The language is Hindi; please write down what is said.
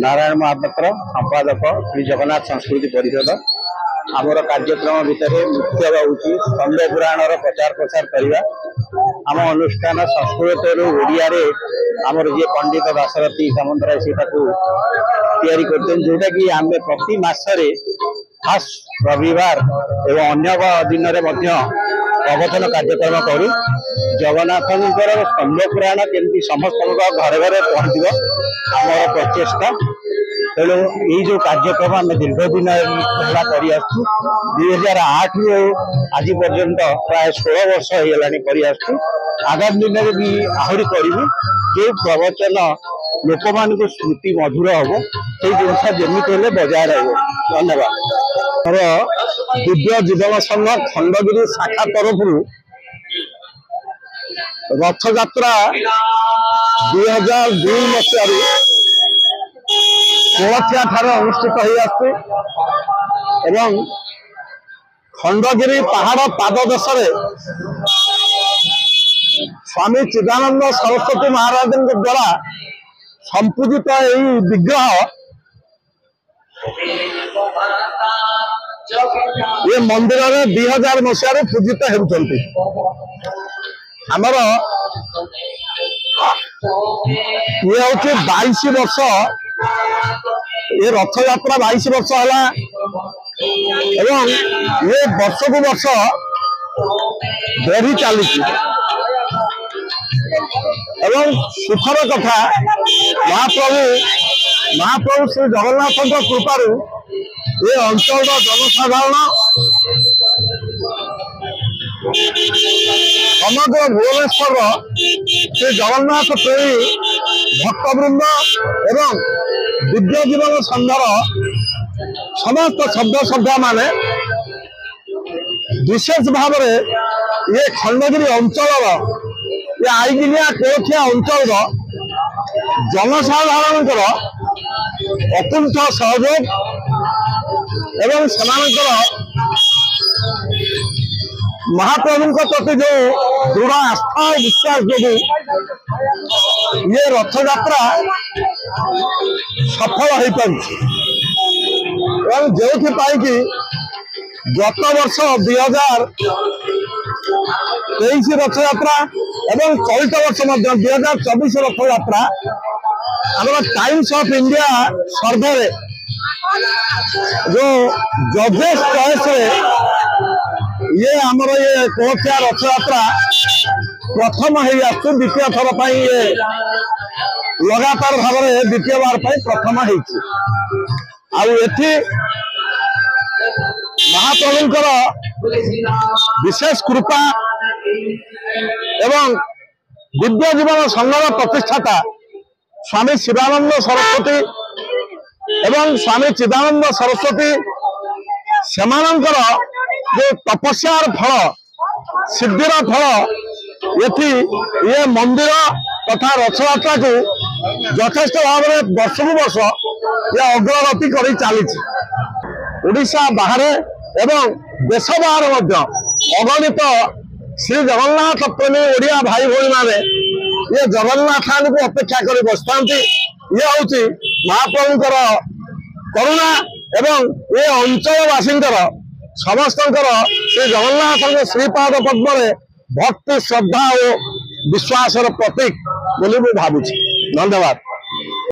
नारायण महापात्र संपादक श्री जगन्नाथ संस्कृति परिषद आमर कार्यक्रम भितर मुख्य हूँ स्कंद पुराण प्रचार प्रसार करवा आम अनुष्ठान संस्कृत ओडिया आमर जी पंडित दाशरथी सामंतराय से जोटा कि आम प्रति मसरे फास्ट रविवार एवं अन्य दिन में प्रवचन कार्यक्रम करूँ जगन्नाथ स्कंद पुराण केमती समस्त घर घर पहुँच आमर प्रचेषा तेणु ये जो कार्यक्रम आम दीर्घ दिन कर2008 रु आज पर्यंत प्राय 16 वर्ष हो आगामी दिन में भी आहरी करूँ जो प्रवचन लोक मान स्मृति मधुर हम से जिनसा जमी बजाय रही। धन्यवाद। दिव्य जीवन संघ खंडगिरी शाखा तरफ रथ यात्रा 2002 मसीह कोलथिया ठार अनुष्ठित हो खंडगिरी पहाड़ पाददेश स्वामी चिदानंद सरस्वती महाराज द्वारा संपूजित विग्रह ये मंदिर में 2000 मसीह पूजित होती आमर ये हूँ 22 वर्ष ये रथ यात्रा 22 वर्ष है एवं ये वर्ष को वर्ष बढ़ी चली एवं सुखर कथा महाप्रभु श्री जगन्नाथ कृपारू ये अंचल जनसाधारण समग्र भुवनेश्वर श्री जगन्नाथ प्रेमी भक्तवृंद एवं दिव्य जीवन संघर समस्त सभ्य सभ्या माने विशेष भाव ये खंडगिरी अंचल ये आईगिनिया कोलथिया अंचल जनसाधारण अकुंठ सहयोग एवं महाप्रभु प्रति जो दृढ़ आस्था और विश्वास जो ये रथ यात्रा सफल हो पारी जो कि गत वर्ष 2023 रथ यात्रा एवं चलित वर्ष 2024 रथ यात्रा आम टाइम्स ऑफ इंडिया सर्वे जो जजेस चॉइस ये आमर ये कोलथिया रथ यात्रा प्रथम हो द्वितीय थर पर ये लगातार भाव में द्वितीय बार प्रथम होती महाप्रभुंकर विशेष कृपा एवं दिव्य जीवन संघर प्रतिष्ठाता स्वामी शिवानंद सरस्वती एवं स्वामी चिदानंद सरस्वती सेमानंकर जो तपस्यार फल सिद्धिर फल ये मंदिर तथा रथयात्रा को यथेष्ट भाव में वर्ष को वर्ष ये अग्रगति कर चली ओडिशा बाहर एवं देश बाहर अगणित श्री जगन्नाथ प्रेमी ओडिया भाई भाई माने ये जगन्नाथ को अपेक्षा कर बसता ये हूँ महाप्रभुंकर करुणा एवं ये अंचलवासी समस्त श्री जगन्नाथ श्रीपाद पद्म भक्ति श्रद्धा और विश्वास प्रतीक बोली भावुँ। धन्यवाद।